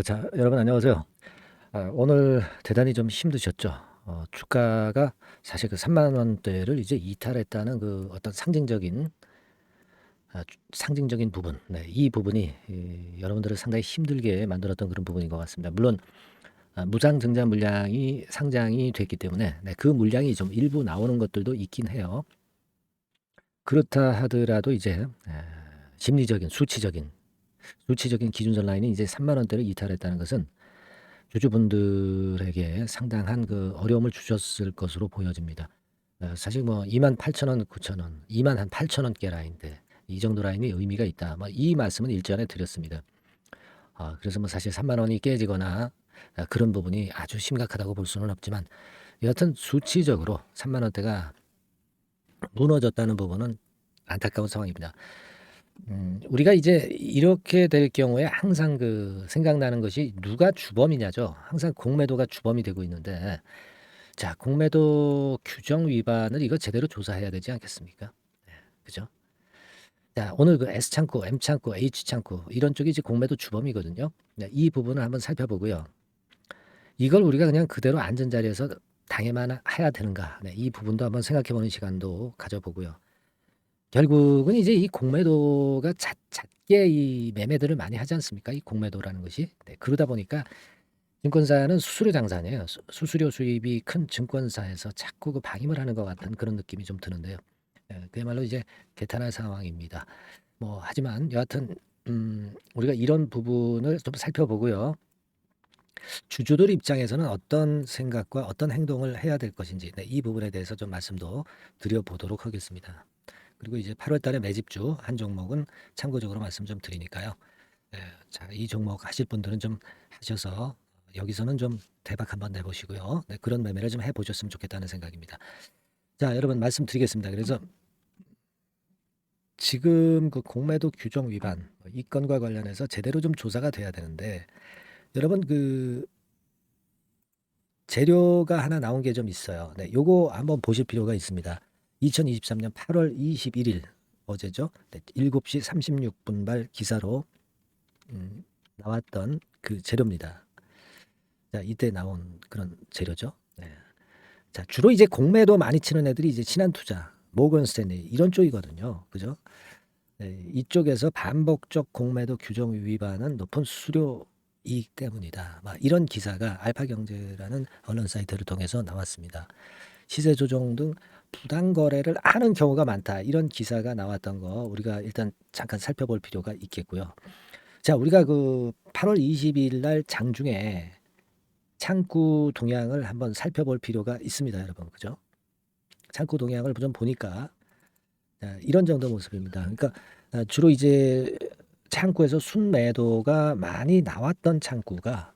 자, 여러분 안녕하세요. 오늘 대단히 좀 힘드셨죠? 주가가 사실 그 3만 원대를 이제 이탈했다는 그 어떤 상징적인 부분, 네, 이 부분이 여러분들을 상당히 힘들게 만들었던 그런 부분인 것 같습니다. 물론 무상증자 물량이 상장이 됐기 때문에 네, 그 물량이 좀 일부 나오는 것들도 있긴 해요. 그렇다 하더라도 이제 심리적인 수치적인 기준선 라인이 이제 3만 원대를 이탈했다는 것은 주주분들에게 상당한 그 어려움을 주셨을 것으로 보여집니다. 사실 뭐 28,000원, 9,000원, 28,000원대 라인대 이 정도 라인이 의미가 있다. 뭐 이 말씀은 일전에 드렸습니다. 그래서 뭐 사실 3만 원이 깨지거나 그런 부분이 아주 심각하다고 볼 수는 없지만 여하튼 수치적으로 3만 원대가 무너졌다는 부분은 안타까운 상황입니다. 우리가 이제 이렇게 될 경우에 항상 그 생각나는 것이 누가 주범이냐죠. 항상 공매도가 주범이 되고 있는데 자, 공매도 규정 위반을 이거 제대로 조사해야 되지 않겠습니까? 그죠? 자, 오늘 그 S창구, M창구, H창구 이런 쪽이 이제 공매도 주범이거든요. 네, 이 부분을 한번 살펴보고요. 이걸 우리가 그냥 그대로 앉은 자리에서 당해만 해야 되는가? 네, 이 부분도 한번 생각해 보는 시간도 가져보고요. 결국은 이제 이 공매도가 잦게 이 매매들을 많이 하지 않습니까? 이 공매도라는 것이. 네, 그러다 보니까 증권사는 수수료 장사네요. 수수료 수입이 큰 증권사에서 자꾸 그 방임을 하는 것 같은 그런 느낌이 좀 드는데요. 그야말로 이제 개탄할 상황입니다. 뭐 하지만 여하튼 우리가 이런 부분을 좀 살펴보고요. 주주들 입장에서는 어떤 생각과 어떤 행동을 해야 될 것인지 네, 이 부분에 대해서 좀 말씀도 드려보도록 하겠습니다. 그리고 이제 8월 달에 매집주 한 종목은 참고적으로 말씀 좀 드리니까요. 자, 이 종목 하실 분들은 좀 하셔서 여기서는 좀 대박 한번 내보시고요. 네, 그런 매매를 좀 해보셨으면 좋겠다는 생각입니다. 자, 여러분 말씀드리겠습니다. 그래서 지금 그 공매도 규정 위반 이 건과 관련해서 제대로 좀 조사가 돼야 되는데 여러분 그 재료가 하나 나온 게 좀 있어요. 네, 요거 한번 보실 필요가 있습니다. 2023년 8월 21일 어제죠. 네, 7시 36분 기사로 나왔던 그 재료입니다. 자, 이때 나온 그런 재료죠. 네. 자, 주로 이제 공매도 많이 치는 애들이 이제 신한투자, 모건 스탠리 이런 쪽이거든요. 그죠? 네, 이쪽에서 반복적 공매도 규정 위반은 높은 수수료 이익 때문이다. 막 이런 기사가 알파경제라는 언론 사이트를 통해서 나왔습니다. 시세 조정 등 부당 거래를 하는 경우가 많다. 이런 기사가 나왔던 거 우리가 일단 잠깐 살펴볼 필요가 있겠고요. 자, 우리가 그 8월 22일 날 장중에 창구 동향을 한번 살펴볼 필요가 있습니다, 여러분. 그죠? 창구 동향을 좀 보니까 이런 정도 모습입니다. 그러니까 주로 이제 창구에서 순매도가 많이 나왔던 창구가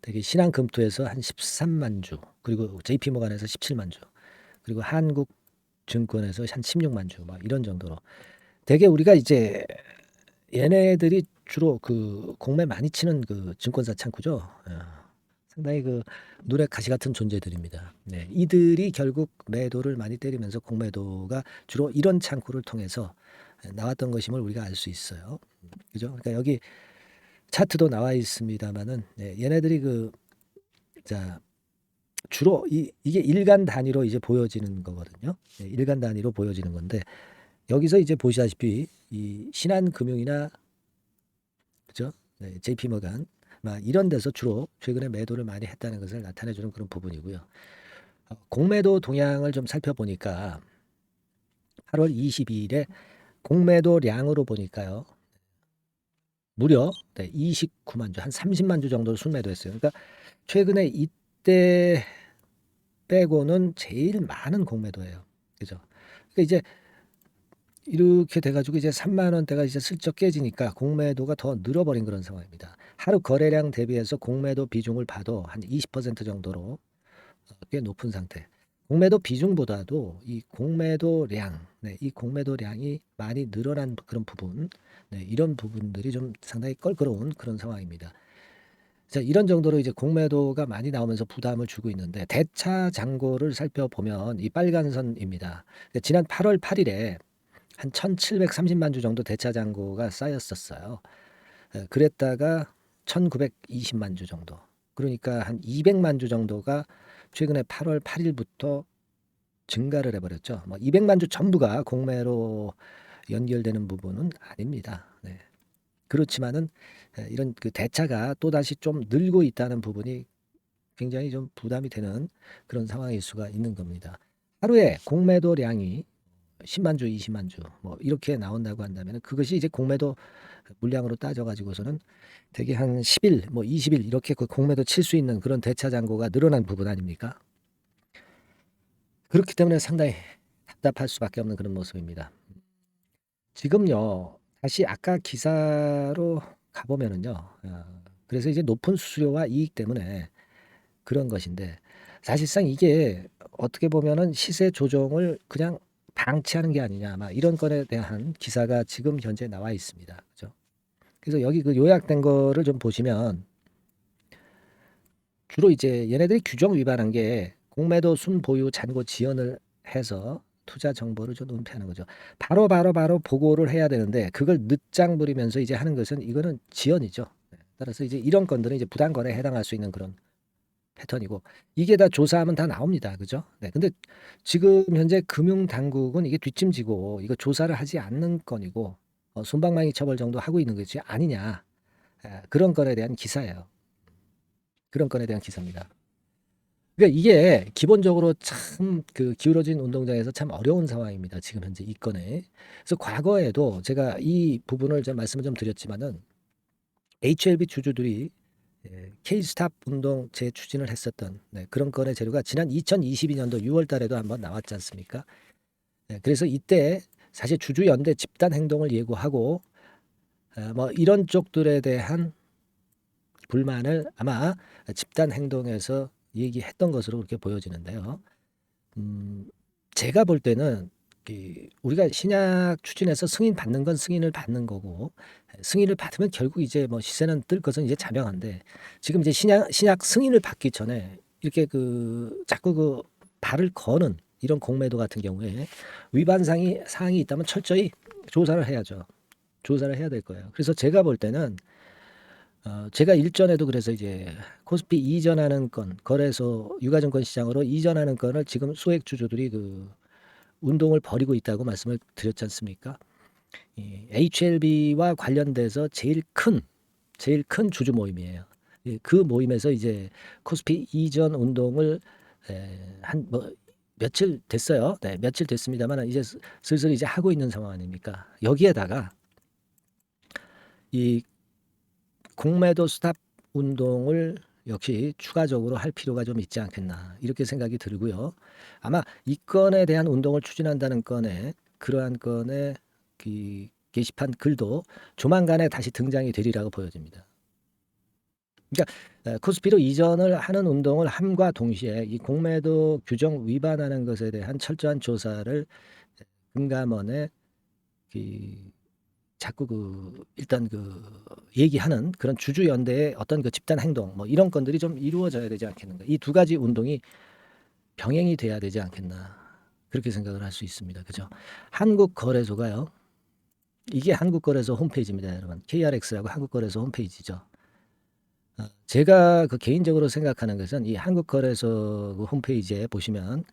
되게 신한금투에서 한 13만 주, 그리고 JP모간에서 17만 주, 그리고 한국증권에서 한 16만 주, 막 이런 정도로 되게 우리가 이제 얘네들이 주로 그 공매 많이 치는 그 증권사 창구죠. 상당히 그 눈에 가시 같은 존재들입니다. 네, 이들이 결국 매도를 많이 때리면서 공매도가 주로 이런 창구를 통해서 나왔던 것임을 우리가 알 수 있어요. 그죠? 그러니까 여기 차트도 나와 있습니다만은 네, 얘네들이 그 자, 주로 이게 일간 단위로 이제 보여지는 거거든요. 네, 일간 단위로 보여지는 건데 여기서 이제 보시다시피 이 신한금융이나 그죠? 네, JP모간 막 이런 데서 주로 최근에 매도를 많이 했다는 것을 나타내 주는 그런 부분이고요. 공매도 동향을 좀 살펴보니까 8월 22일에 공매도량으로 보니까요. 무려 29만 주, 한 30만 주 정도를 순매도했어요. 그러니까 최근에 이때 빼고는 제일 많은 공매도예요. 그죠? 그러니까 이제 이렇게 돼가지고 이제 3만 원대가 이제 슬쩍 깨지니까 공매도가 더 늘어버린 그런 상황입니다. 하루 거래량 대비해서 공매도 비중을 봐도 한 20% 정도로 꽤 높은 상태. 공매도 비중보다도 이 공매도량, 네, 이 공매도량이 많이 늘어난 그런 부분, 네, 이런 부분들이 좀 상당히 껄끄러운 그런 상황입니다. 자, 이런 정도로 이제 공매도가 많이 나오면서 부담을 주고 있는데 대차 잔고를 살펴보면 이 빨간 선입니다. 지난 8월 8일에 한 1,730만 주 정도 대차 잔고가 쌓였었어요. 그랬다가 1920만 주 정도. 그러니까 한 200만 주 정도가 최근에 8월 8일부터 증가를 해버렸죠. 뭐 200만 주 전부가 공매로 연결되는 부분은 아닙니다. 네. 그렇지만은 이런 그 대차가 또다시 좀 늘고 있다는 부분이 굉장히 좀 부담이 되는 그런 상황일 수가 있는 겁니다. 하루에 공매도량이 10만 주, 20만 주 뭐 이렇게 나온다고 한다면 그것이 이제 공매도 물량으로 따져 가지고서는 되게 한 10일, 뭐 20일 이렇게 그 공매도 칠 수 있는 그런 대차 잔고가 늘어난 부분 아닙니까? 그렇기 때문에 상당히 답답할 수밖에 없는 그런 모습입니다. 지금요, 다시 아까 기사로 가보면은요, 그래서 이제 높은 수수료와 이익 때문에 그런 것인데, 사실상 이게 어떻게 보면은 시세 조정을 그냥 방치하는 게 아니냐, 막 이런 건에 대한 기사가 지금 현재 나와 있습니다. 그죠? 그래서 여기 그 요약된 거를 좀 보시면, 주로 이제 얘네들이 규정 위반한 게 공매도 순보유 잔고 지연을 해서 투자 정보를 좀 은폐하는 거죠. 바로 보고를 해야 되는데 그걸 늦장 부리면서 이제 하는 것은 이거는 지연이죠. 따라서 이제 이런 건들은 이제 부당거래에 해당할 수 있는 그런 패턴이고 이게 다 조사하면 다 나옵니다. 그죠? 네. 근데 지금 현재 금융당국은 이게 뒷짐지고 이거 조사를 하지 않는 건이고 솜방망이 처벌 정도 하고 있는 것이 아니냐. 그런 건에 대한 기사예요. 그런 건에 대한 기사입니다. 그러니까 이게 기본적으로 참 그 기울어진 운동장에서 참 어려운 상황입니다. 지금 현재 이 건에. 그래서 과거에도 제가 이 부분을 좀 말씀을 좀 드렸지만은 HLB 주주들이 K스탑 운동 재추진을 했었던 그런 건의 재료가 지난 2022년도 6월 달에도 한번 나왔지 않습니까? 그래서 이때 사실 주주연대 집단 행동을 예고하고 뭐 이런 쪽들에 대한 불만을 아마 집단 행동에서 얘기했던 것으로 그렇게 보여지는데요. 제가 볼 때는 우리가 신약 추진해서 승인 받는 건 승인을 받는 거고 승인을 받으면 결국 이제 뭐 시세는 뜰 것은 이제 자명한데 지금 이제 신약 승인을 받기 전에 이렇게 그 자꾸 그 발을 거는 이런 공매도 같은 경우에 위반 사항이 있다면 철저히 조사를 해야죠. 조사를 해야 될 거예요. 그래서 제가 볼 때는 제가 일전에도 그래서 이제 코스피 이전하는 건 거래소 유가증권 시장으로 이전하는 건을 지금 소액 주주들이 그 운동을 벌이고 있다고 말씀을 드렸지 않습니까? 이 HLB와 관련돼서 제일 큰 주주 모임이에요. 그 모임에서 이제 코스피 이전 운동을 한 뭐 며칠 됐어요. 네, 며칠 됐습니다만 이제 슬슬 이제 하고 있는 상황 아닙니까? 여기에다가 이 공매도 스탑 운동을 역시 추가적으로 할 필요가 좀 있지 않겠나 이렇게 생각이 들고요. 아마 이 건에 대한 운동을 추진한다는 건에 그러한 건의 그 게시판 글도 조만간에 다시 등장이 되리라고 보여집니다. 그러니까 코스피로 이전을 하는 운동을 함과 동시에 이 공매도 규정 위반하는 것에 대한 철저한 조사를 금감원에 그 자꾸 그 일단 그 얘기하는 그런 주주 연대의 어떤 그 집단 행동 뭐 이런 건들이 좀 이루어져야 되지 않겠는가. 이 두 가지 운동이 병행이 돼야 되지 않겠나. 그렇게 생각을 할 수 있습니다. 그죠? 한국거래소가요. 이게 한국거래소 홈페이지입니다, 여러분. KRX라고 한국거래소 홈페이지죠. 제가 그 개인적으로 생각하는 것은 이 한국거래소 그 홈페이지에 보시면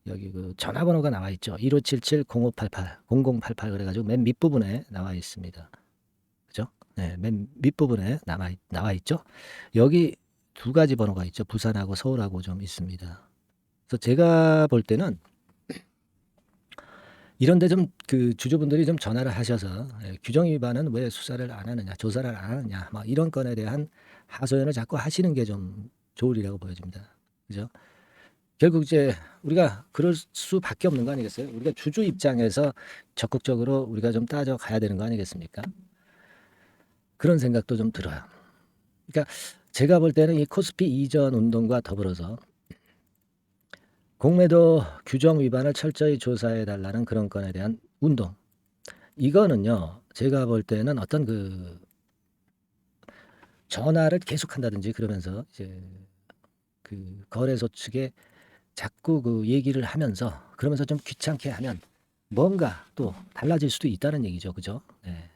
여기 그 전화번호가 나와 있죠. 1577-0588, 0088 그래가지고 맨 밑부분에 나와 있습니다. 그죠? 네, 맨 밑부분에 나와 있죠. 여기 두 가지 번호가 있죠. 부산하고 서울하고 좀 있습니다. 그래서 제가 볼 때는 이런데 좀 그 주주분들이 좀 전화를 하셔서 규정 위반은 왜 수사를 안 하느냐, 조사를 안 하느냐, 막 이런 건에 대한 하소연을 자꾸 하시는 게 좀 좋으리라고 보여집니다. 그죠? 결국 이제 우리가 그럴 수밖에 없는 거 아니겠어요? 우리가 주주 입장에서 적극적으로 우리가 좀 따져가야 되는 거 아니겠습니까? 그런 생각도 좀 들어요. 그러니까 제가 볼 때는 이 코스피 이전 운동과 더불어서 공매도 규정 위반을 철저히 조사해 달라는 그런 건에 대한 운동. 이거는요, 제가 볼 때는 어떤 그 전화를 계속한다든지 그러면서 이제 그 거래소 측에 자꾸 그 얘기를 하면서 그러면서 좀 귀찮게 하면 뭔가 또 달라질 수도 있다는 얘기죠. 그죠? 네.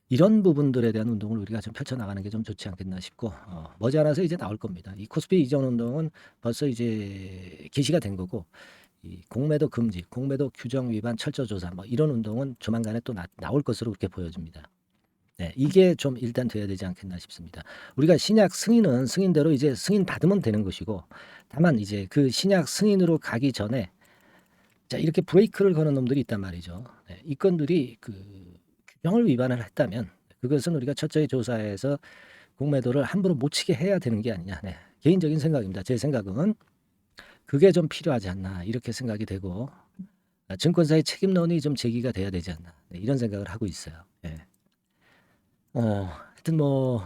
이런 부분들에 대한 운동을 우리가 좀 펼쳐나가는 게 좀 좋지 않겠나 싶고 머지않아서 이제 나올 겁니다. 이 코스피 이전 운동은 벌써 이제 개시가 된 거고 이 공매도 금지, 공매도 규정 위반 철저 조사 뭐 이런 운동은 조만간에 또 나올 것으로 그렇게 보여집니다. 네, 이게 좀 일단 돼야 되지 않겠나 싶습니다. 우리가 신약 승인은 승인대로 이제 승인 받으면 되는 것이고 다만 이제 그 신약 승인으로 가기 전에 자 이렇게 브레이크를 거는 놈들이 있단 말이죠. 네, 이 건들이 그 규정을 위반을 했다면 그것은 우리가 철저히 조사해서 공매도를 함부로 못 치게 해야 되는 게 아니냐. 네, 개인적인 생각입니다. 제 생각은 그게 좀 필요하지 않나 이렇게 생각이 되고 증권사의 책임론이 좀 제기가 돼야 되지 않나 네, 이런 생각을 하고 있어요. 예. 하여튼 뭐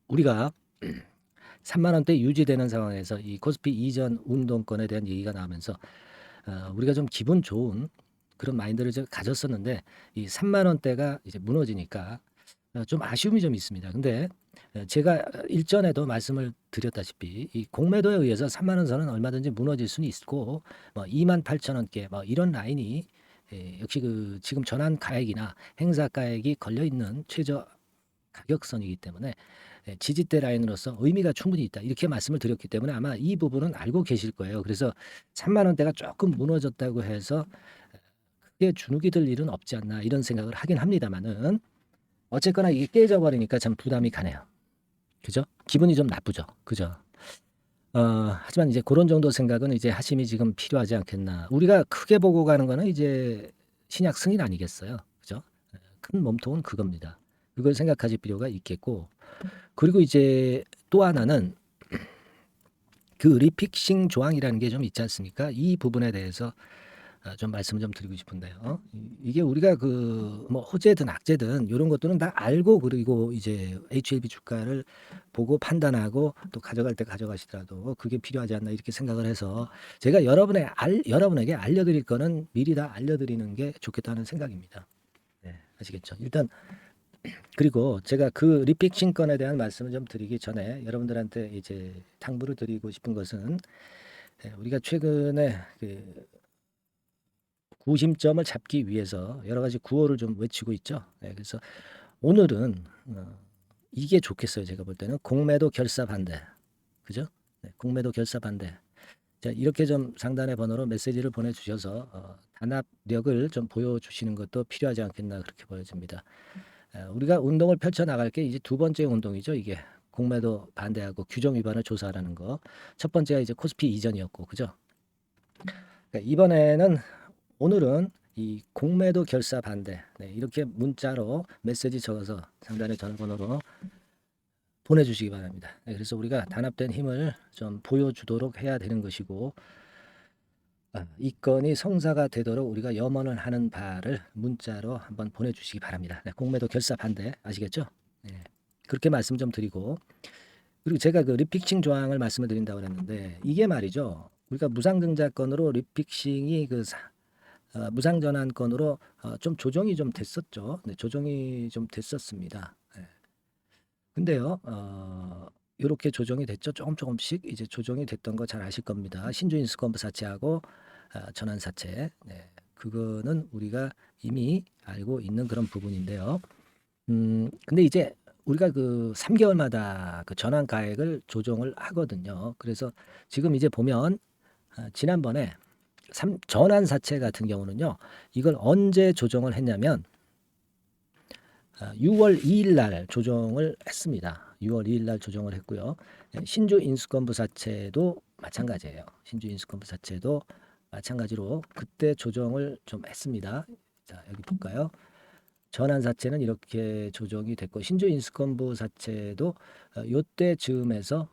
우리가 3만 원대 유지되는 상황에서 이 코스피 이전 운동권에 대한 얘기가 나오면서 우리가 좀 기분 좋은 그런 마인드를 좀 가졌었는데 이 3만 원대가 이제 무너지니까 좀 아쉬움이 좀 있습니다. 근데 제가 일전에도 말씀을 드렸다시피 이 공매도에 의해서 3만 원 선은 얼마든지 무너질 수는 있고 뭐 28,000원대 뭐 이런 라인이 역시 그 지금 전환 가액이나 행사 가액이 걸려 있는 최저 가격선이기 때문에 지지대 라인으로서 의미가 충분히 있다. 이렇게 말씀을 드렸기 때문에 아마 이 부분은 알고 계실 거예요. 그래서 3만 원대가 조금 무너졌다고 해서 크게 주눅이 들 일은 없지 않나 이런 생각을 하긴 합니다만은 어쨌거나 이게 깨져 버리니까 참 부담이 가네요. 그죠? 기분이 좀 나쁘죠. 그죠? 하지만 이제 그런 정도 생각은 이제 하심이 지금 필요하지 않겠나. 우리가 크게 보고 가는 거는 이제 신약 승인 아니겠어요. 그죠? 큰 몸통은 그겁니다. 그걸 생각하실 필요가 있겠고 그리고 이제 또 하나는 그 리픽싱 조항이라는 게 좀 있지 않습니까? 이 부분에 대해서 좀 말씀을 좀 드리고 싶은데요. 이게 우리가 그 뭐 호재든 악재든 이런 것들은 다 알고 그리고 이제 HLB 주가를 보고 판단하고 또 가져갈 때 가져가시더라도 그게 필요하지 않나 이렇게 생각을 해서 제가 여러분에게 알려드릴 거는 미리 다 알려드리는 게 좋겠다는 생각입니다. 네, 아시겠죠? 일단 그리고 제가 그 리픽싱 건에 대한 말씀을 좀 드리기 전에 여러분들한테 이제 당부를 드리고 싶은 것은 우리가 최근에 그 구심점을 잡기 위해서 여러 가지 구호를 좀 외치고 있죠. 그래서 오늘은 이게 좋겠어요. 제가 볼 때는 공매도 결사 반대, 그죠? 공매도 결사 반대. 자, 이렇게 좀 상단의 번호로 메시지를 보내주셔서 단합력을 좀 보여주시는 것도 필요하지 않겠나 그렇게 보여집니다. 우리가 운동을 펼쳐 나갈 게 이제 두 번째 운동이죠. 이게 공매도 반대하고 규정 위반을 조사하라는 거. 첫 번째가 이제 코스피 이전이었고, 그죠? 그러니까 이번에는 오늘은 이 공매도 결사 반대 이렇게 문자로 메시지 적어서 상단의 전화번호로 보내주시기 바랍니다. 그래서 우리가 단합된 힘을 좀 보여주도록 해야 되는 것이고 이 건이 성사가 되도록 우리가 염원을 하는 바를 문자로 한번 보내주시기 바랍니다. 공매도 결사 반대 아시겠죠? 그렇게 말씀 좀 드리고 그리고 제가 그 리픽싱 조항을 말씀을 드린다고 했는데 이게 말이죠. 우리가 무상증자건으로 리픽싱이 그 무상전환건으로 좀 조정이 좀 됐었죠. 네, 조정이 좀 됐었습니다. 근데요, 요렇게 조정이 됐죠. 조금씩 이제 조정이 됐던 거 잘 아실 겁니다. 신주인수권부 사채하고 전환사채. 네, 그거는 우리가 이미 알고 있는 그런 부분인데요. 근데 이제 우리가 그 3개월마다 그 전환 가액을 조정을 하거든요. 그래서 지금 이제 보면 지난번에 전환사채 같은 경우는요. 이걸 언제 조정을 했냐면 6월 2일 날 조정을 했습니다. 6월 2일 날 조정을 했고요. 신주 인수권부 사채도 마찬가지예요. 신주 인수권부 사채도 마찬가지로 그때 조정을 좀 했습니다. 자, 여기 볼까요? 전환사채는 이렇게 조정이 됐고 신주 인수권부 사채도 요때 즈음에서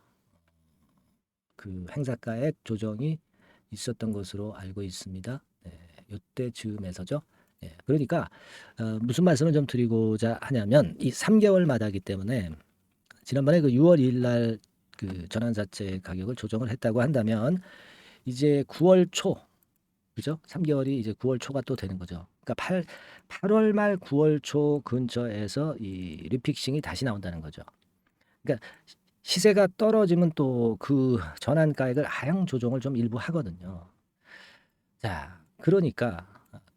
그 행사가액 조정이 있었던 것으로 알고 있습니다. 요때 즈음에서죠. 그러니까 무슨 말씀을 좀 드리고자 하냐면 이 3개월마다이기 때문에 지난번에 그 6월 2일 날 그 전환사채 가격을 조정을 했다고 한다면 이제 9월 초 그죠? 3개월이 이제 9월 초가 또 되는 거죠. 그러니까 8월 말 9월 초 근처에서 이 리픽싱이 다시 나온다는 거죠. 그러니까 시세가 떨어지면 또 그 전환가액을 하향 조정을 좀 일부 하거든요. 자, 그러니까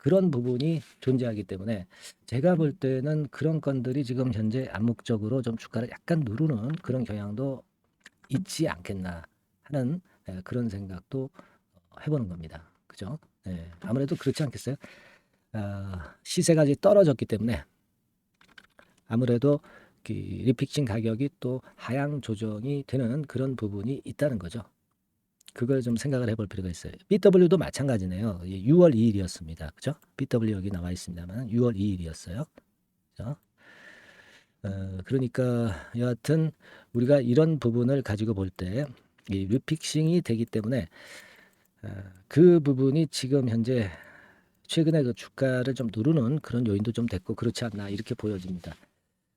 그런 부분이 존재하기 때문에 제가 볼 때는 그런 건들이 지금 현재 암묵적으로 좀 주가를 약간 누르는 그런 경향도 있지 않겠나 하는 그런 생각도 해보는 겁니다. 그죠? 아무래도 그렇지 않겠어요? 시세가 이제 떨어졌기 때문에 아무래도 그 리픽싱 가격이 또 하향 조정이 되는 그런 부분이 있다는 거죠. 그걸 좀 생각을 해볼 필요가 있어요. BW도 마찬가지네요. 6월 2일이었습니다. 그죠? BW 여기 나와 있습니다만 6월 2일이었어요. 그죠? 그러니까 여하튼 우리가 이런 부분을 가지고 볼 때 이 리픽싱이 되기 때문에 그 부분이 지금 현재 최근에 그 주가를 좀 누르는 그런 요인도 좀 됐고 그렇지 않나 이렇게 보여집니다.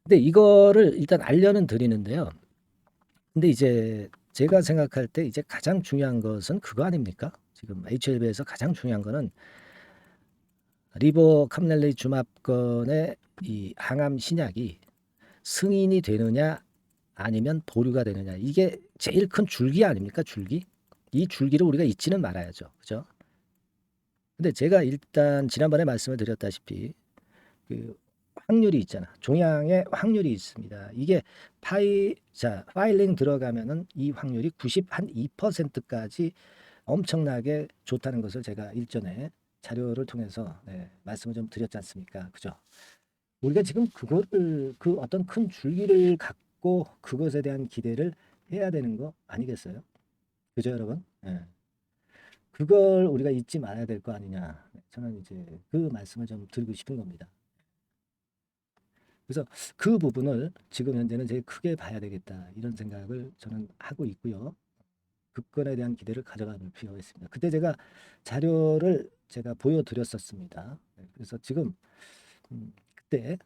근데 이거를 일단 알려는 드리는데요. 근데 이제 제가 생각할 때 이제 가장 중요한 것은 그거 아닙니까? 지금 HLB에서 가장 중요한 거는 리보 캄넬리 주합건의 이 항암 신약이 승인이 되느냐 아니면 보류가 되느냐 이게 제일 큰 줄기 아닙니까? 줄기? 이 줄기를 우리가 잊지는 말아야죠. 그죠? 근데 제가 일단 지난번에 말씀을 드렸다시피 그 확률이 있잖아. 종양의 확률이 있습니다. 이게 파일링 들어가면은 이 확률이 92%까지 엄청나게 좋다는 것을 제가 일전에 자료를 통해서 말씀을 좀 드렸지 않습니까? 그죠? 우리가 지금 그거를 그 어떤 큰 줄기를 갖고 그것에 대한 기대를 해야 되는 거 아니겠어요? 그죠, 여러분? 그걸 우리가 잊지 말아야 될 거 아니냐. 저는 이제 그 말씀을 좀 드리고 싶은 겁니다. 그래서 그 부분을 지금 현재는 제일 크게 봐야 되겠다 이런 생각을 저는 하고 있고요. 그건에 대한 기대를 가져갈 필요가 있습니다. 그때 제가 자료를 제가 보여드렸었습니다. 그래서 지금 그때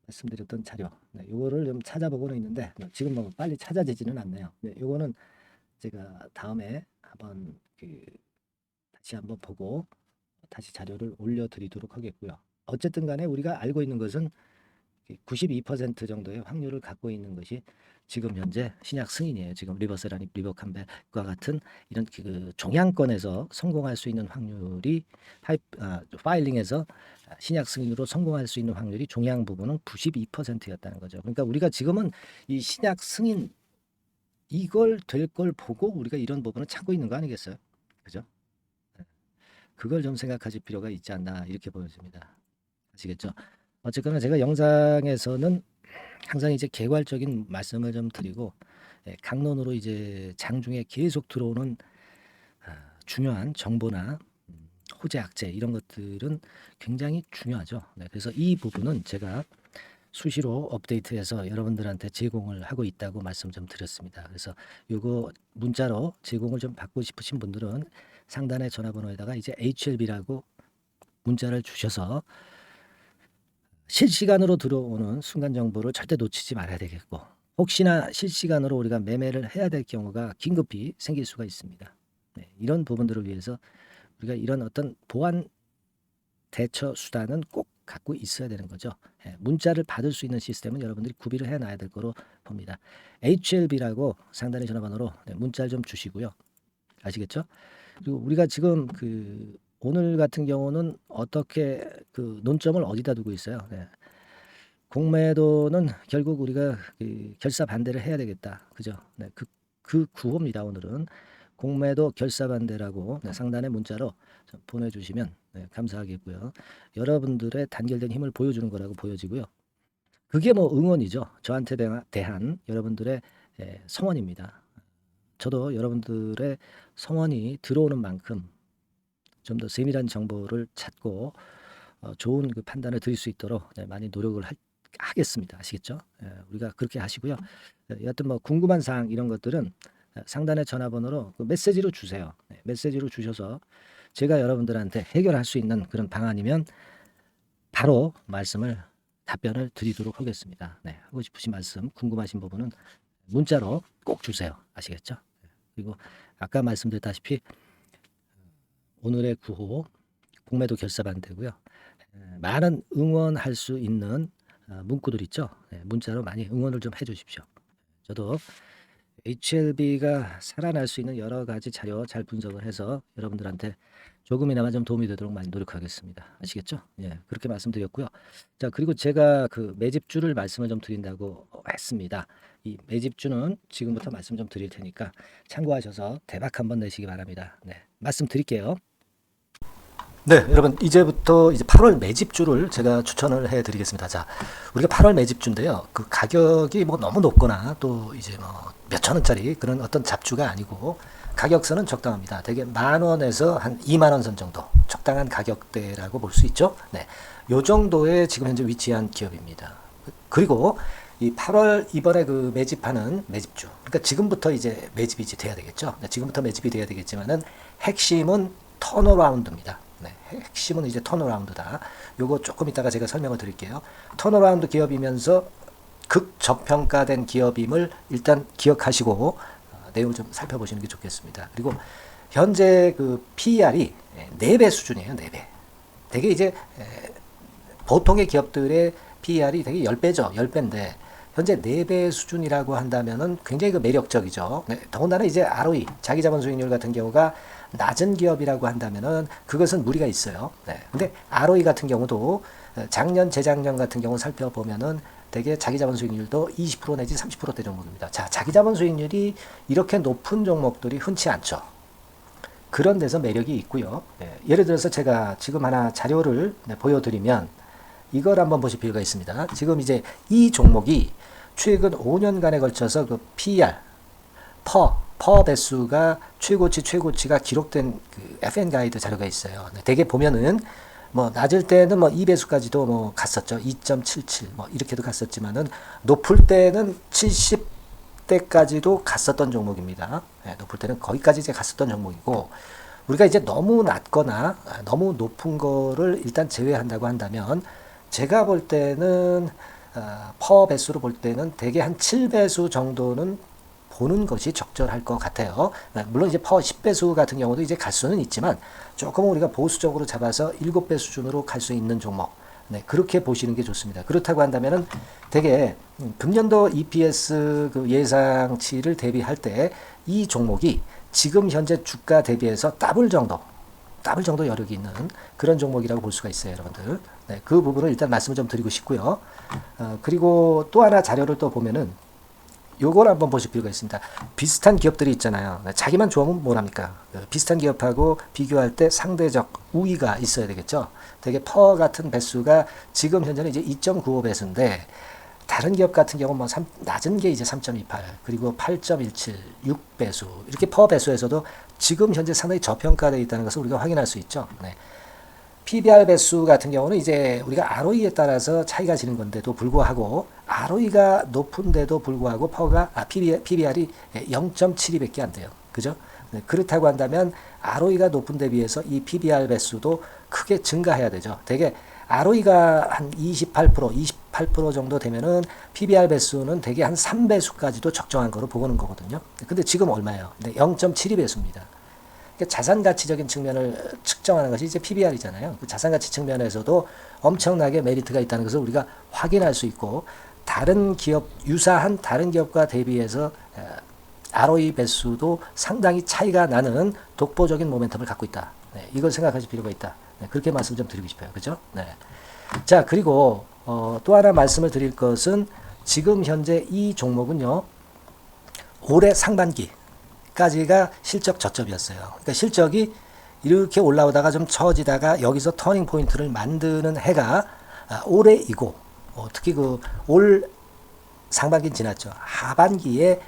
말씀드렸던 자료, 이거를 좀 찾아보고는 있는데 지금 뭐 빨리 찾아지지는 않네요. 이거는 제가 다음에 한번 다시 한번 보고 다시 자료를 올려드리도록 하겠고요. 어쨌든 간에 우리가 알고 있는 것은 92% 정도의 확률을 갖고 있는 것이 지금 현재 신약 승인이에요. 지금 리버세라닉 리버캄벨과 같은 이런 그 종양권에서 성공할 수 있는 확률이 파일링에서 신약 승인으로 성공할 수 있는 확률이 종양 부분은 92%였다는 거죠. 그러니까 우리가 지금은 이 신약 승인 이걸 될 걸 보고 우리가 이런 부분을 찾고 있는 거 아니겠어요? 그죠? 그걸 좀 생각하실 필요가 있지 않나 이렇게 보여집니다. 아시겠죠? 어쨌거나 제가 영상에서는 항상 이제 개괄적인 말씀을 좀 드리고 강론으로 이제 장중에 계속 들어오는 중요한 정보나 호재 악재 이런 것들은 굉장히 중요하죠. 그래서 이 부분은 제가 수시로 업데이트해서 여러분들한테 제공을 하고 있다고 말씀 좀 드렸습니다. 그래서 요거 문자로 제공을 좀 받고 싶으신 분들은 상단의 전화번호에다가 이제 HLB라고 문자를 주셔서 실시간으로 들어오는 순간 정보를 절대 놓치지 말아야 되겠고 혹시나 실시간으로 우리가 매매를 해야 될 경우가 긴급히 생길 수가 있습니다. 이런 부분들을 위해서 우리가 이런 어떤 보안 대처 수단은 꼭 갖고 있어야 되는 거죠. 문자를 받을 수 있는 시스템은 여러분들이 구비를 해놔야 될 거로 봅니다. HLB라고 상단의 전화번호로 문자를 좀 주시고요. 아시겠죠? 그리고 우리가 지금 오늘 같은 경우는 어떻게 논점을 어디다 두고 있어요? 공매도는 결국 우리가 결사 반대를 해야 되겠다. 그죠? 그 구호입니다. 오늘은 공매도 결사 반대라고 상단에 문자로 보내주시면 감사하겠고요. 여러분들의 단결된 힘을 보여주는 거라고 보여지고요. 그게 뭐 응원이죠. 저한테 대한 여러분들의 성원입니다. 저도 여러분들의 성원이 들어오는 만큼 좀 더 세밀한 정보를 찾고 좋은 그 판단을 드릴 수 있도록 많이 노력을 하겠습니다. 아시겠죠? 우리가 그렇게 하시고요. 여하튼 뭐 궁금한 사항 이런 것들은 상단의 전화번호로 메시지로 주세요. 메시지로 주셔서 제가 여러분들한테 해결할 수 있는 그런 방안이면 바로 답변을 드리도록 하겠습니다. 하고 싶으신 말씀, 궁금하신 부분은 문자로 꼭 주세요. 아시겠죠? 그리고 아까 말씀드렸다시피 오늘의 구호 공매도 결사 반대고요. 많은 응원할 수 있는 문구들 있죠. 문자로 많이 응원을 좀 해주십시오. 저도 HLB가 살아날 수 있는 여러 가지 자료 잘 분석을 해서 여러분들한테 조금이나마 좀 도움이 되도록 많이 노력하겠습니다. 아시겠죠? 예, 그렇게 말씀드렸고요. 자, 그리고 제가 그 매집주를 말씀을 좀 드린다고 했습니다. 이 매집주는 지금부터 말씀 좀 드릴 테니까 참고하셔서 대박 한번 내시기 바랍니다. 네, 말씀드릴게요. 네, 여러분 이제부터 이제 8월 매집주를 제가 추천을 해드리겠습니다. 자, 우리가 8월 매집주인데요. 그 가격이 뭐 너무 높거나 또 이제 뭐 몇천 원짜리 그런 어떤 잡주가 아니고 가격선은 적당합니다. 대개 10,000원에서 한 20,000원 선 정도 적당한 가격대라고 볼 수 있죠. 네, 요 정도에 지금 현재 위치한 기업입니다. 그리고 이 8월 이번에 그 매집하는 매집주, 그러니까 지금부터 이제 매집이 이제 돼야 되겠죠. 네, 지금부터 매집이 돼야 되겠지만은 핵심은 턴어라운드입니다. 네, 핵심은 이제 턴어라운드다. 요거 조금 이따가 제가 설명을 드릴게요. 턴어라운드 기업이면서 극저평가된 기업임을 일단 기억하시고 내용을 좀 살펴보시는 게 좋겠습니다. 그리고 현재 그 PER이 4배 수준이에요. 4배. 되게 이제 보통의 기업들의 PER이 되게 10배죠. 10배인데 현재 4배 수준이라고 한다면은 굉장히 그 매력적이죠. 네, 더군다나 이제 ROE, 자기자본 수익률 같은 경우가 낮은 기업이라고 한다면은 그것은 무리가 있어요. 네. 근데 ROE 같은 경우도 작년, 재작년 같은 경우 살펴보면은 되게 자기자본 수익률도 20% 내지 30%대 종목입니다. 자, 자기자본 수익률이 이렇게 높은 종목들이 흔치 않죠. 그런 데서 매력이 있고요. 네. 예를 들어서 제가 지금 하나 자료를 보여드리면 이걸 한번 보실 필요가 있습니다. 지금 이제 이 종목이 최근 5년간에 걸쳐서 그 PER, 퍼 배수가 최고치가 기록된 그 FN 가이드 자료가 있어요. 대개 보면은 뭐 낮을 때는 뭐 2배수까지도 뭐 갔었죠. 2.77 뭐 이렇게도 갔었지만은 높을 때는 70대까지도 갔었던 종목입니다. 네, 높을 때는 거기까지 이제 갔었던 종목이고 우리가 이제 너무 낮거나 너무 높은 거를 일단 제외한다고 한다면 제가 볼 때는 퍼 배수로 볼 때는 대개 한 7배수 정도는 보는 것이 적절할 것 같아요. 물론 이제 퍼 10배수 같은 경우도 이제 갈 수는 있지만 조금 우리가 보수적으로 잡아서 7배 수준으로 갈 수 있는 종목. 네, 그렇게 보시는 게 좋습니다. 그렇다고 한다면은 되게 금년도 EPS 그 예상치를 대비할 때 이 종목이 지금 현재 주가 대비해서 더블 정도 여력이 있는 그런 종목이라고 볼 수가 있어요, 여러분들. 네, 그 부분을 일단 말씀을 좀 드리고 싶고요. 그리고 또 하나 자료를 또 보면은 요걸 한번 보실 필요가 있습니다. 비슷한 기업들이 있잖아요. 자기만 좋으면 뭐랍니까? 비슷한 기업하고 비교할 때 상대적 우위가 있어야 되겠죠. 되게 퍼 같은 배수가 지금 현재는 이제 2.95배수인데 다른 기업 같은 경우는 뭐 낮은 게 이제 3.28 그리고 8.17 6배수 이렇게 퍼 배수에서도 지금 현재 상당히 저평가되어 있다는 것을 우리가 확인할 수 있죠. 네. PBR 배수 같은 경우는 이제 우리가 ROE에 따라서 차이가 지는 건데도 불구하고 ROE가 높은데도 불구하고 PBR이 0.72밖에 안 돼요. 그죠? 네, 그렇다고 한다면 ROE가 높은 데 비해서 이 PBR 배수도 크게 증가해야 되죠. 되게 ROE가 한 28% 정도 되면은 PBR 배수는 되게 한 3배수까지도 적정한 거로 보고는 거거든요. 근데 지금 얼마예요? 0.72배수입니다. 자산 가치적인 측면을 측정하는 것이 이제 PBR이잖아요. 그 자산 가치 측면에서도 엄청나게 메리트가 있다는 것을 우리가 확인할 수 있고 다른 기업 유사한 다른 기업과 대비해서 ROE 배수도 상당히 차이가 나는 독보적인 모멘텀을 갖고 있다. 네, 이걸 생각하실 필요가 있다. 네, 그렇게 말씀 좀 드리고 싶어요. 그죠? 네. 자, 그리고 또 하나 말씀을 드릴 것은 지금 현재 이 종목은요. 올해 상반기 까지가 실적 저점이었어요. 그러니까 실적이 이렇게 올라오다가 좀 처지다가 여기서 터닝 포인트를 만드는 해가 올해이고 특히 그 올 상반기 지났죠. 하반기에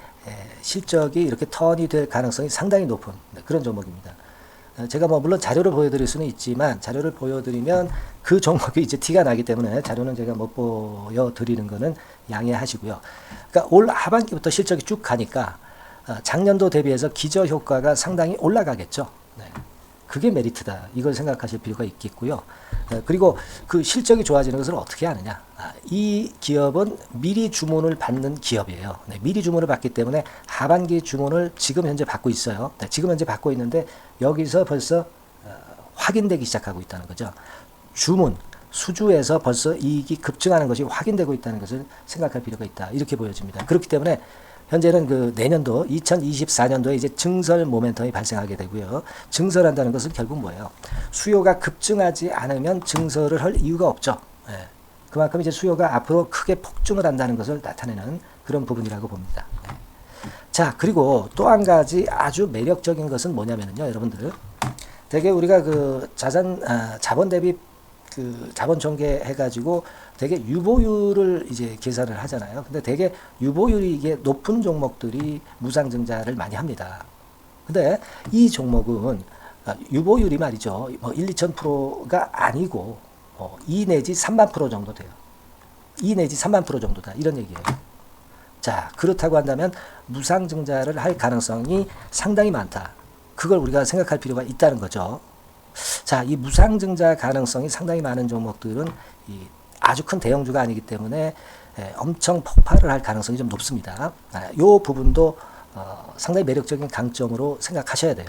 실적이 이렇게 턴이 될 가능성이 상당히 높은 그런 종목입니다. 제가 뭐 물론 자료를 보여드릴 수는 있지만 자료를 보여드리면 그 종목이 이제 티가 나기 때문에 자료는 제가 못 보여드리는 거는 양해하시고요. 그러니까 올 하반기부터 실적이 쭉 가니까 작년도 대비해서 기저효과가 상당히 올라가겠죠. 네. 그게 메리트다. 이걸 생각하실 필요가 있겠고요. 그리고 그 실적이 좋아지는 것을 어떻게 하느냐. 이 기업은 미리 주문을 받는 기업이에요. 네. 미리 주문을 받기 때문에 하반기 주문을 지금 현재 받고 있어요. 네. 지금 현재 받고 있는데 여기서 벌써 확인되기 시작하고 있다는 거죠. 주문, 수주에서 벌써 이익이 급증하는 것이 확인되고 있다는 것을 생각할 필요가 있다. 이렇게 보여집니다. 그렇기 때문에 현재는 그 내년도 2024년도에 이제 증설 모멘텀이 발생하게 되고요. 증설한다는 것은 결국 뭐예요? 수요가 급증하지 않으면 증설을 할 이유가 없죠. 예. 그만큼 이제 수요가 앞으로 크게 폭증을 한다는 것을 나타내는 그런 부분이라고 봅니다. 예. 자, 그리고 또 한 가지 아주 매력적인 것은 뭐냐면요, 여러분들. 되게 우리가 그 자본 대비 그 자본 전개 해가지고 되게 유보율을 이제 계산을 하잖아요. 근데 되게 유보율이 이게 높은 종목들이 무상증자를 많이 합니다. 근데 이 종목은 유보율이 말이죠. 뭐 1, 2,000%가 아니고 2 내지 3만 프로 정도 돼요. 2 내지 3만 프로 정도다. 이런 얘기예요. 자, 그렇다고 한다면 무상증자를 할 가능성이 상당히 많다. 그걸 우리가 생각할 필요가 있다는 거죠. 자, 이 무상증자 가능성이 상당히 많은 종목들은 아주 큰 대형주가 아니기 때문에 엄청 폭발을 할 가능성이 좀 높습니다. 이 부분도 상당히 매력적인 강점으로 생각하셔야 돼요.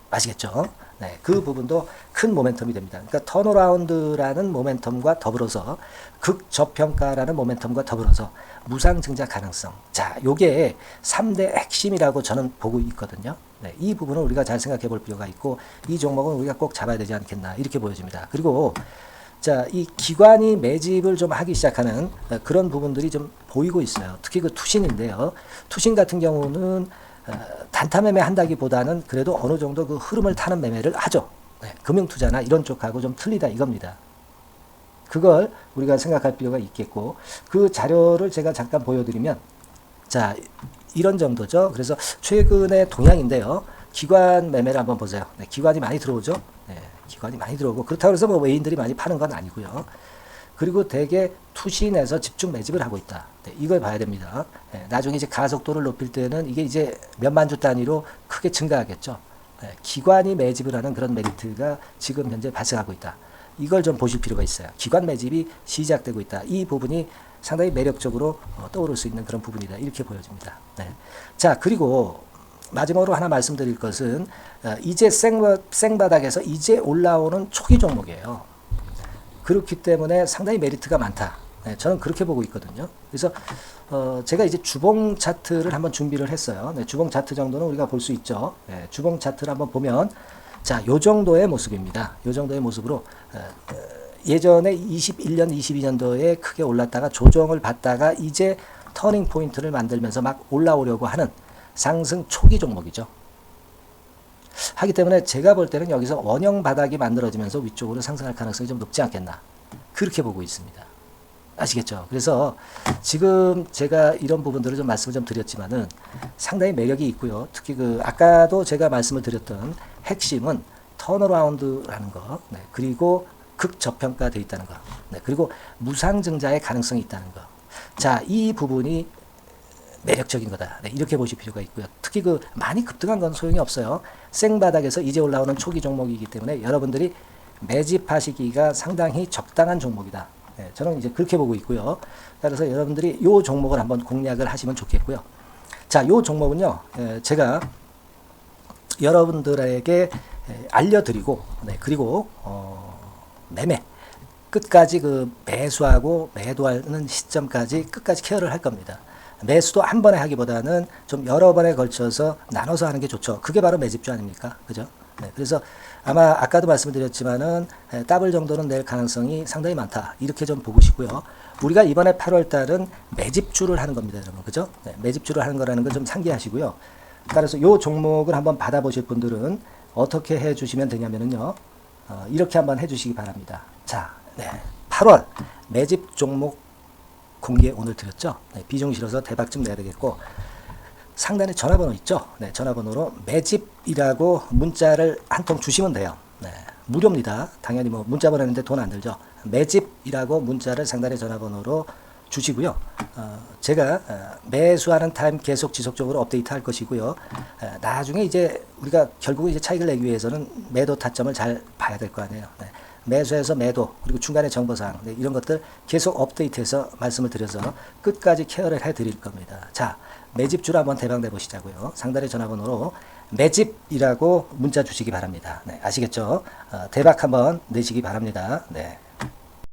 아시겠죠? 네, 그 부분도 큰 모멘텀이 됩니다. 그러니까 턴어라운드라는 모멘텀과 더불어서 극저평가라는 모멘텀과 더불어서 무상증자 가능성. 자, 요게 3대 핵심이라고 저는 보고 있거든요. 네, 이 부분은 우리가 잘 생각해 볼 필요가 있고 이 종목은 우리가 꼭 잡아야 되지 않겠나 이렇게 보여집니다. 그리고 자, 이 기관이 매집을 좀 하기 시작하는 그런 부분들이 좀 보이고 있어요. 특히 그 투신인데요. 투신 같은 경우는 단타 매매 한다기보다는 그래도 어느 정도 그 흐름을 타는 매매를 하죠. 네, 금융투자나 이런 쪽하고 좀 틀리다 이겁니다. 그걸 우리가 생각할 필요가 있겠고 그 자료를 제가 잠깐 보여드리면 자, 이런 정도죠. 그래서 최근의 동향인데요. 기관 매매를 한번 보세요. 네, 기관이 많이 들어오죠. 네, 기관이 많이 들어오고 그렇다고 해서 뭐 외인들이 많이 파는 건 아니고요. 그리고 대개 투신에서 집중 매집을 하고 있다. 네, 이걸 봐야 됩니다. 네, 나중에 이제 가속도를 높일 때는 이게 이제 몇만 주 단위로 크게 증가하겠죠. 네, 기관이 매집을 하는 그런 메리트가 지금 현재 발생하고 있다. 이걸 좀 보실 필요가 있어요. 기관 매집이 시작되고 있다. 이 부분이 상당히 매력적으로 떠오를 수 있는 그런 부분이다. 이렇게 보여집니다. 네. 자, 그리고 마지막으로 하나 말씀드릴 것은 이제 생바닥에서 이제 올라오는 초기 종목이에요. 그렇기 때문에 상당히 메리트가 많다. 네, 저는 그렇게 보고 있거든요. 그래서 제가 이제 주봉 차트를 한번 준비를 했어요. 네, 주봉 차트 정도는 우리가 볼 수 있죠. 네, 주봉 차트를 한번 보면 자, 요 정도의 모습입니다. 요 정도의 모습으로 예전에 21년, 22년도에 크게 올랐다가 조정을 받다가 이제 터닝 포인트를 만들면서 막 올라오려고 하는 상승 초기 종목이죠. 하기 때문에 제가 볼 때는 여기서 원형 바닥이 만들어지면서 위쪽으로 상승할 가능성이 좀 높지 않겠나. 그렇게 보고 있습니다. 아시겠죠? 그래서 지금 제가 이런 부분들을 좀 말씀을 좀 드렸지만은 상당히 매력이 있고요. 특히 그 아까도 제가 말씀을 드렸던 핵심은 턴어라운드라는 거, 네, 그리고 극저평가되어 있다는 거, 네, 그리고 무상증자의 가능성이 있다는 거. 자, 이 부분이 매력적인 거다. 네, 이렇게 보실 필요가 있고요. 특히 그 많이 급등한 건 소용이 없어요. 생바닥에서 이제 올라오는 초기 종목이기 때문에 여러분들이 매집하시기가 상당히 적당한 종목이다. 네, 저는 이제 그렇게 보고 있고요. 따라서 여러분들이 이 종목을 한번 공략을 하시면 좋겠고요. 자, 이 종목은요, 제가 여러분들에게 알려드리고, 네, 그리고 매매 끝까지 그 매수하고 매도하는 시점까지 끝까지 케어를 할 겁니다. 매수도 한 번에 하기보다는 좀 여러 번에 걸쳐서 나눠서 하는 게 좋죠. 그게 바로 매집주 아닙니까? 그죠? 네, 그래서 아마 아까도 말씀드렸지만은 더블 정도는 낼 가능성이 상당히 많다. 이렇게 좀 보시고요. 우리가 이번에 8월 달은 매집주를 하는 겁니다, 여러분. 그죠? 네, 매집주를 하는 거라는 걸 좀 상기하시고요. 따라서 요 종목을 한번 받아보실 분들은 어떻게 해 주시면 되냐면은요. 이렇게 한번 해 주시기 바랍니다. 자, 네, 8월 매집 종목 공개 오늘 드렸죠. 네, 비중 실어서 대박 좀 내야 되겠고 상단에 전화번호 있죠. 네, 전화번호로 매집이라고 문자를 한 통 주시면 돼요. 네, 무료입니다. 당연히 뭐 문자 보내는데 돈 안 들죠. 매집이라고 문자를 상단에 전화번호로 주시고요. 제가 매수하는 타임 계속 지속적으로 업데이트 할 것이고요. 나중에 이제 우리가 결국 이제 차익을 내기 위해서는 매도 타점을 잘 봐야 될 거 아니에요. 네. 매수해서 매도 그리고 중간에 정보사항, 네, 이런 것들 계속 업데이트해서 말씀을 드려서 끝까지 케어를 해드릴 겁니다. 자, 매집주로 한번 대박 내보시자고요. 상단의 전화번호로 매집이라고 문자 주시기 바랍니다. 네, 아시겠죠? 대박 한번 내시기 바랍니다. 네.